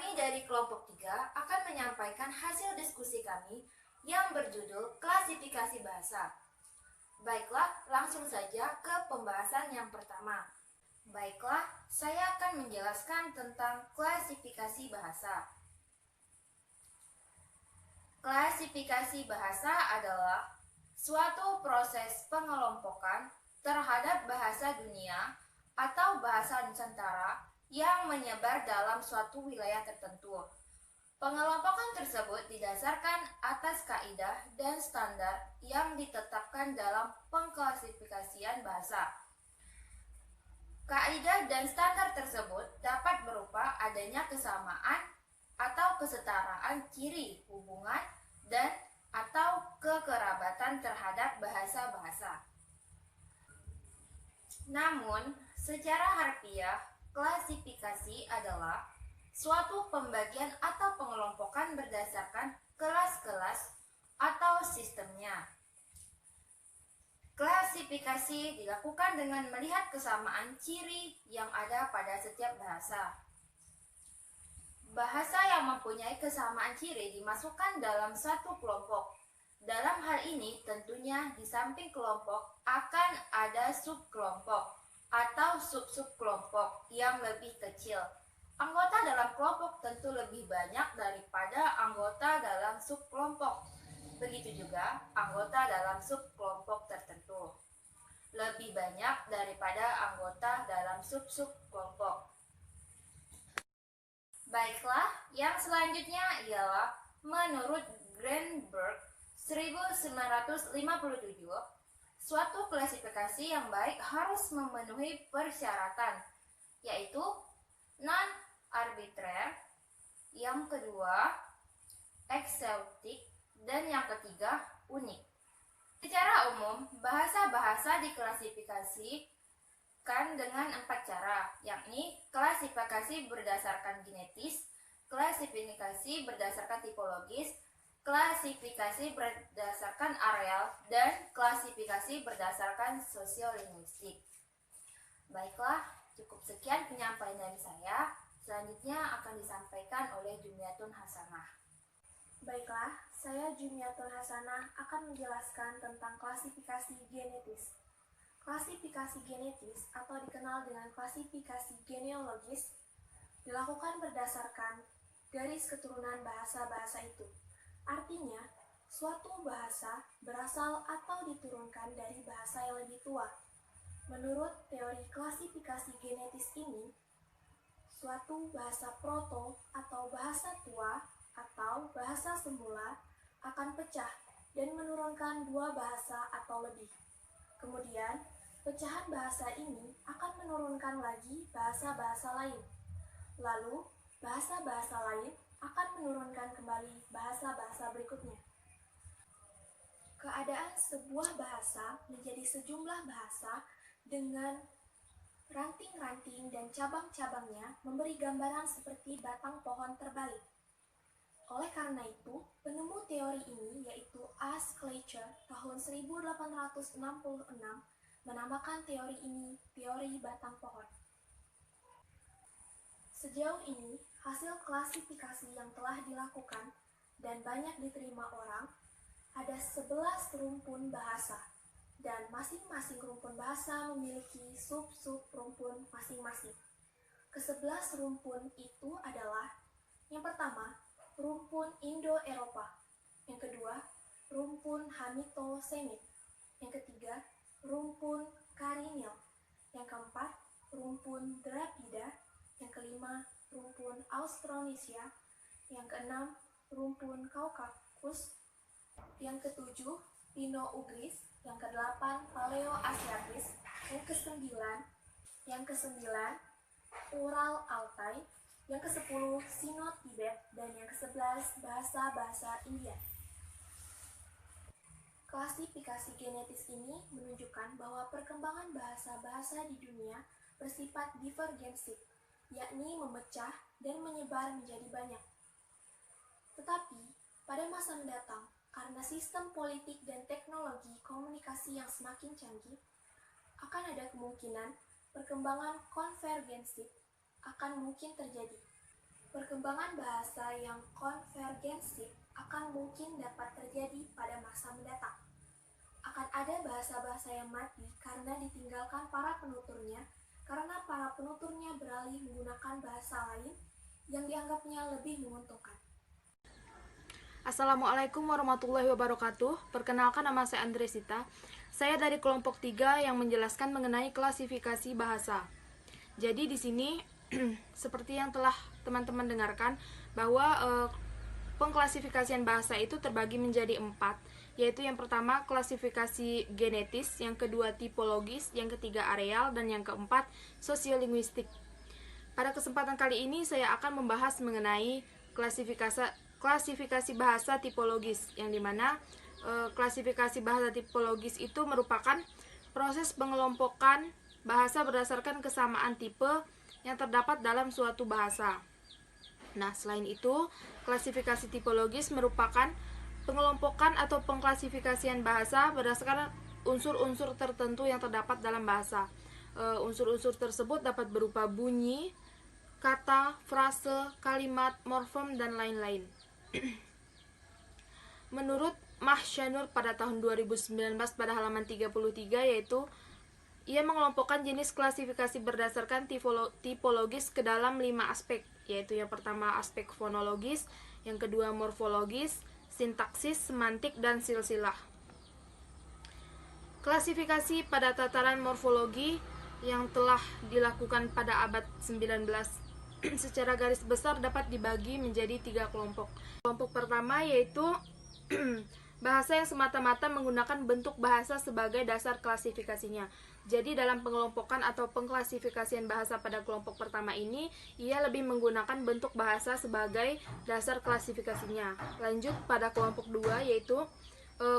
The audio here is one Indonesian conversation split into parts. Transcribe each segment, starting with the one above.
Kami dari kelompok 3 akan menyampaikan hasil diskusi kami yang berjudul klasifikasi bahasa. Baiklah, langsung saja ke pembahasan yang pertama. Baiklah, saya akan menjelaskan tentang klasifikasi bahasa. Klasifikasi bahasa adalah suatu proses pengelompokan terhadap bahasa dunia atau bahasa Nusantara yang menyebar dalam suatu wilayah tertentu. Pengelompokan tersebut didasarkan atas kaidah dan standar yang ditetapkan dalam pengklasifikasian bahasa. Kaidah dan standar tersebut dapat berupa adanya kesamaan atau kesetaraan ciri hubungan dan atau kekerabatan terhadap bahasa-bahasa. Namun, secara harfiah, klasifikasi adalah suatu pembagian atau pengelompokan berdasarkan kelas-kelas atau sistemnya. Klasifikasi dilakukan dengan melihat kesamaan ciri yang ada pada setiap bahasa. Bahasa yang mempunyai kesamaan ciri dimasukkan dalam satu kelompok. Dalam hal ini tentunya di samping kelompok akan ada subkelompok atau sub-subkelompok yang lebih kecil. Anggota dalam kelompok tentu lebih banyak daripada anggota dalam subkelompok. Begitu juga anggota dalam subkelompok tertentu lebih banyak daripada anggota dalam sub-subkelompok. Baiklah, yang selanjutnya ialah menurut Greenberg 1957, suatu klasifikasi yang baik harus memenuhi persyaratan, yaitu non-arbitrer, yang kedua eksotik, dan yang ketiga unik. Secara umum, bahasa-bahasa diklasifikasikan dengan 4 cara, yakni klasifikasi berdasarkan genetis, klasifikasi berdasarkan tipologis, klasifikasi berdasarkan areal, dan klasifikasi berdasarkan sosiolinguistik. Baiklah, cukup sekian penyampaian dari saya. Selanjutnya akan disampaikan oleh Jumiatun Hasanah. Baiklah, saya Jumiatun Hasanah akan menjelaskan tentang klasifikasi genetis. Klasifikasi genetis atau dikenal dengan klasifikasi genealogis dilakukan berdasarkan garis keturunan bahasa-bahasa itu. Artinya, suatu bahasa berasal atau diturunkan dari bahasa yang lebih tua. Menurut teori klasifikasi genetis ini, suatu bahasa proto atau bahasa tua atau bahasa semula akan pecah dan menurunkan 2 bahasa atau lebih. Kemudian, pecahan bahasa ini akan menurunkan lagi bahasa-bahasa lain. Lalu, bahasa-bahasa lain akan menurunkan kembali bahasa-bahasa berikutnya. Keadaan sebuah bahasa menjadi sejumlah bahasa dengan ranting-ranting dan cabang-cabangnya memberi gambaran seperti batang pohon terbalik. Oleh karena itu, penemu teori ini yaitu A. Schleicher tahun 1866 menamakan teori ini teori batang pohon. Sejauh ini, hasil klasifikasi yang telah dilakukan dan banyak diterima orang, ada 11 rumpun bahasa, dan masing-masing rumpun bahasa memiliki sub-sub rumpun masing-masing. Ke-11 rumpun itu adalah: yang pertama, rumpun Indo-Eropa; yang kedua, rumpun Hamito-Semit; yang ketiga, rumpun Carinil; yang keempat, rumpun Drapida; yang kelima, rumpun Austronesia; yang keenam, rumpun Caucasus; yang ketujuh, Pino-Ugris; yang kedelapan, Paleo-Asiatis; yang kesembilan, Ural-Altai; yang ke-10, Sino-Tibet; dan yang ke-11, bahasa-bahasa India. Klasifikasi genetis ini menunjukkan bahwa perkembangan bahasa-bahasa di dunia bersifat divergensif, yakni memecah dan menyebar menjadi banyak. Tetapi, pada masa mendatang, karena sistem politik dan teknologi komunikasi yang semakin canggih, akan ada kemungkinan perkembangan konvergensif akan mungkin terjadi. Perkembangan bahasa yang konvergensif akan mungkin dapat terjadi pada masa mendatang. Akan ada bahasa-bahasa yang mati karena ditinggalkan para penuturnya, karena para penuturnya beralih menggunakan bahasa lain yang dianggapnya lebih menguntungkan. Assalamualaikum warahmatullahi wabarakatuh. Perkenalkan, nama saya Andresita. Saya dari kelompok 3 yang menjelaskan mengenai klasifikasi bahasa. Jadi di sini seperti yang telah teman-teman dengarkan bahwa pengklasifikasian bahasa itu terbagi menjadi 4, yaitu yang pertama klasifikasi genetis, yang kedua tipologis, yang ketiga areal, dan yang keempat sosiolinguistik. Pada kesempatan kali ini saya akan membahas mengenai klasifikasi bahasa tipologis, yang dimana klasifikasi bahasa tipologis itu merupakan proses pengelompokan bahasa berdasarkan kesamaan tipe yang terdapat dalam suatu bahasa. Nah, selain itu, klasifikasi tipologis merupakan pengelompokan atau pengklasifikasian bahasa berdasarkan unsur-unsur tertentu yang terdapat dalam bahasa. Unsur-unsur tersebut dapat berupa bunyi, kata, frase, kalimat, morfem, dan lain-lain. Menurut Mahsyanur pada tahun 2019 pada halaman 33, yaitu ia mengelompokkan jenis klasifikasi berdasarkan tipologis ke dalam 5 aspek, yaitu yang pertama aspek fonologis, yang kedua morfologis, sintaksis, semantik, dan silsilah. Klasifikasi pada tataran morfologi yang telah dilakukan pada abad 19 secara garis besar dapat dibagi menjadi 3 kelompok. Kelompok pertama yaitu bahasa yang semata-mata menggunakan bentuk bahasa sebagai dasar klasifikasinya. Jadi dalam pengelompokan atau pengklasifikasian bahasa pada kelompok pertama ini, ia lebih menggunakan bentuk bahasa sebagai dasar klasifikasinya. Lanjut pada kelompok 2 yaitu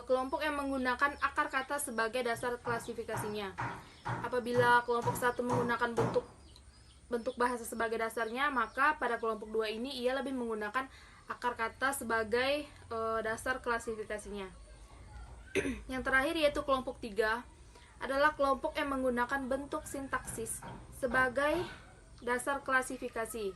kelompok yang menggunakan akar kata sebagai dasar klasifikasinya. Apabila kelompok 1 menggunakan bentuk bahasa sebagai dasarnya, maka pada kelompok 2 ini ia lebih menggunakan akar kata sebagai dasar klasifikasinya. Yang terakhir yaitu kelompok 3 adalah kelompok yang menggunakan bentuk sintaksis sebagai dasar klasifikasi.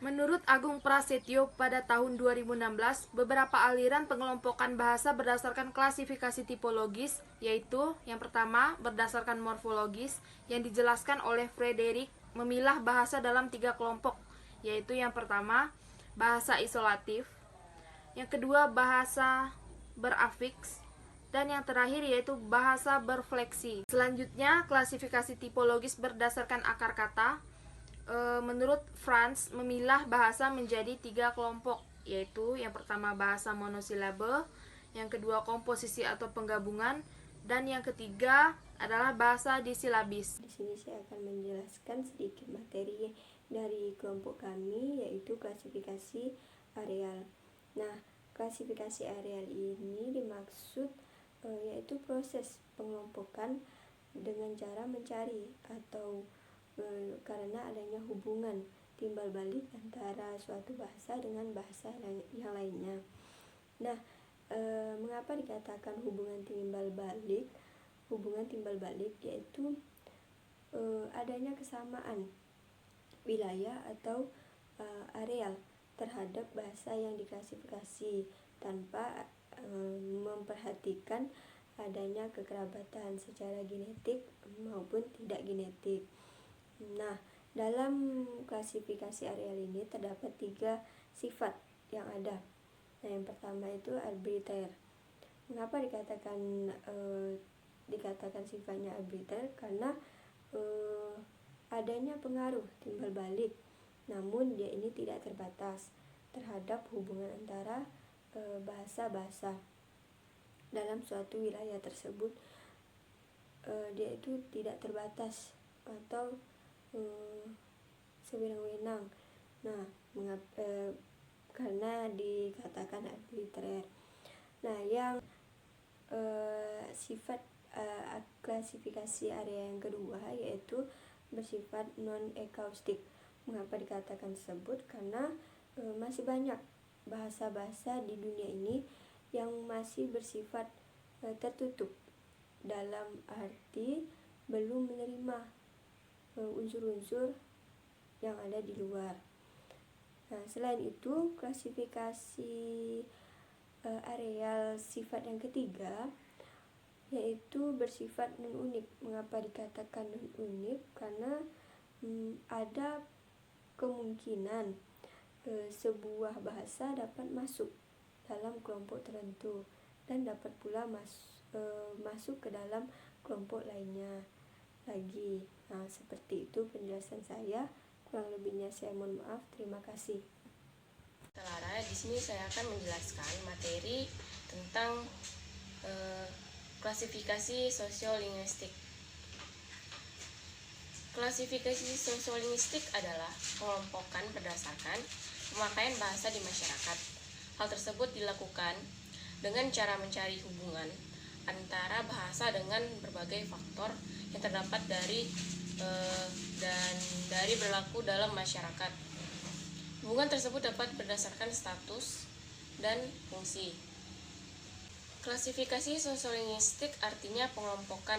Menurut Agung Prasetyo pada tahun 2016, beberapa aliran pengelompokan bahasa berdasarkan klasifikasi tipologis, yaitu yang pertama berdasarkan morfologis, yang dijelaskan oleh Frederick memilah bahasa dalam 3 kelompok, yaitu yang pertama bahasa isolatif, yang kedua bahasa berafiks, dan yang terakhir yaitu bahasa berfleksi. Selanjutnya, klasifikasi tipologis berdasarkan akar kata. Menurut Franz, memilah bahasa menjadi 3 kelompok, yaitu yang pertama bahasa monosilabe, yang kedua komposisi atau penggabungan, dan yang ketiga adalah bahasa disilabis. Di sini saya akan menjelaskan sedikit materi dari kelompok kami, yaitu klasifikasi areal. Nah, klasifikasi areal ini dimaksud yaitu proses pengelompokan dengan cara mencari atau karena adanya hubungan timbal balik antara suatu bahasa dengan bahasa yang lainnya. Nah, mengapa dikatakan hubungan timbal balik? Hubungan timbal balik yaitu adanya kesamaan wilayah atau areal terhadap bahasa yang diklasifikasi tanpa memperhatikan adanya kekerabatan secara genetik maupun tidak genetik. Nah, dalam klasifikasi areal ini terdapat 3 sifat yang ada. Nah, yang pertama itu arbitraire. Mengapa dikatakan sifatnya arbitraire? Karena adanya pengaruh timbal balik, namun dia ini tidak terbatas terhadap hubungan antara bahasa-bahasa dalam suatu wilayah tersebut. Dia itu tidak terbatas atau sewenang-wenang. Nah, karena dikatakan arbitraire. Nah, yang sifat klasifikasi area yang kedua yaitu bersifat non-ekaustik. Mengapa dikatakan tersebut? Karena masih banyak bahasa-bahasa di dunia ini yang masih bersifat tertutup, dalam arti belum menerima unsur-unsur yang ada di luar. Nah, selain itu, klasifikasi areal sifat yang ketiga yaitu bersifat non-unik. Mengapa dikatakan non-unik? Karena ada kemungkinan sebuah bahasa dapat masuk dalam kelompok tertentu dan dapat pula masuk ke dalam kelompok lainnya lagi. Nah, seperti itu penjelasan saya. Kurang lebihnya saya mohon maaf. Terima kasih. Lara, di sini saya akan menjelaskan materi tentang klasifikasi sosiolinguistik. Klasifikasi sosiolinguistik adalah pengelompokan berdasarkan pemakaian bahasa di masyarakat. Hal tersebut dilakukan dengan cara mencari hubungan antara bahasa dengan berbagai faktor yang terdapat dari berlaku dalam masyarakat. Hubungan tersebut dapat berdasarkan status dan fungsi. Klasifikasi sosiolinguistik artinya pengelompokan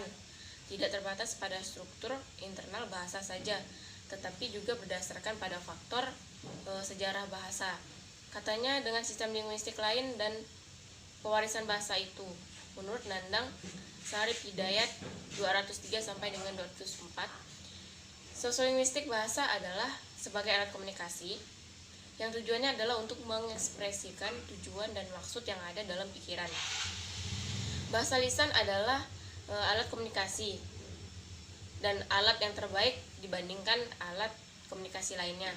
tidak terbatas pada struktur internal bahasa saja, tetapi juga berdasarkan pada faktor sejarah bahasa. Katanya dengan sistem linguistik lain dan pewarisan bahasa itu. Menurut Nandang Sarip Hidayat 203 sampai dengan 204, sosiolinguistik bahasa adalah sebagai alat komunikasi yang tujuannya adalah untuk mengekspresikan tujuan dan maksud yang ada dalam pikiran. Bahasa lisan adalah alat komunikasi dan alat yang terbaik dibandingkan alat komunikasi lainnya.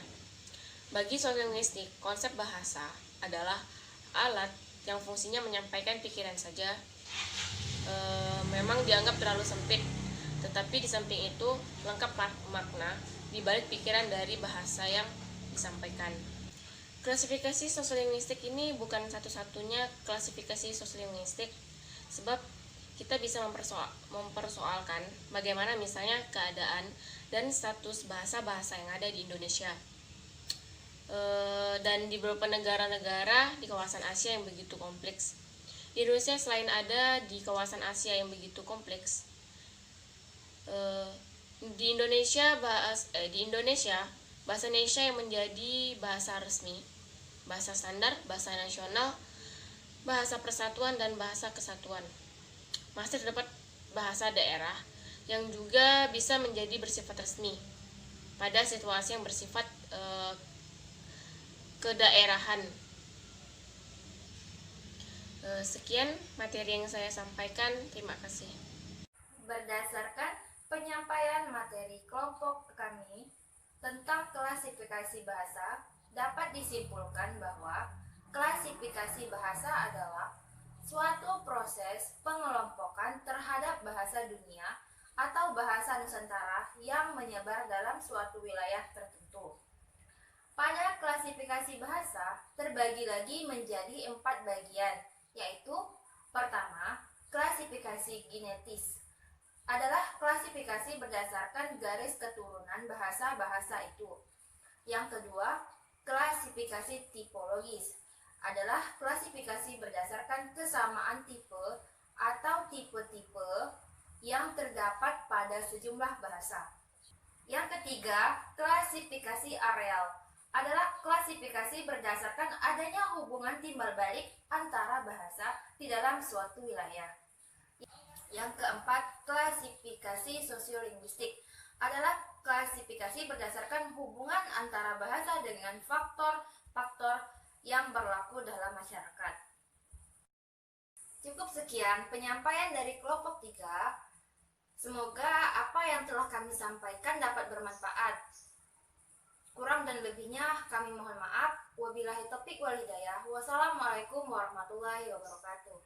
Bagi sosiolinguistik, konsep bahasa adalah alat yang fungsinya menyampaikan pikiran saja. Memang dianggap terlalu sempit, tetapi di samping itu lengkap makna di balik pikiran dari bahasa yang disampaikan. Klasifikasi sosiolinguistik ini bukan satu-satunya klasifikasi sosiolinguistik, sebab kita bisa mempersoalkan bagaimana misalnya keadaan dan status bahasa-bahasa yang ada di Indonesia dan di beberapa negara-negara di kawasan Asia yang begitu kompleks. Di Indonesia selain ada di kawasan Asia yang begitu kompleks, di Indonesia bahasa Indonesia yang menjadi bahasa resmi, bahasa standar, bahasa nasional, bahasa persatuan dan bahasa kesatuan. Masih terdapat bahasa daerah yang juga bisa menjadi bersifat resmi pada situasi yang bersifat kedaerahan. Sekian materi yang saya sampaikan. Terima kasih. Berdasarkan penyampaian materi kelompok kami tentang klasifikasi bahasa, dapat disimpulkan bahwa klasifikasi bahasa adalah suatu proses pengelompokan terhadap bahasa dunia atau bahasa Nusantara yang menyebar dalam suatu wilayah tertentu. Pada klasifikasi bahasa terbagi lagi menjadi 4 bagian, yaitu pertama, klasifikasi genetis adalah klasifikasi berdasarkan garis keturunan bahasa-bahasa itu. Yang kedua, klasifikasi tipologis adalah klasifikasi berdasarkan kesamaan tipe atau tipe-tipe yang terdapat pada sejumlah bahasa. Yang ketiga, klasifikasi areal adalah klasifikasi berdasarkan adanya hubungan timbal balik antara bahasa di dalam suatu wilayah. Yang keempat, klasifikasi sosiolinguistik adalah klasifikasi berdasarkan hubungan antara bahasa dengan faktor-faktor yang berlaku dalam masyarakat. Cukup sekian penyampaian dari kelompok 3. Semoga apa yang telah kami sampaikan dapat bermanfaat. Kurang dan lebihnya kami mohon maaf. Wabillahi taufiq wal hidayah. Wassalamualaikum warahmatullahi wabarakatuh.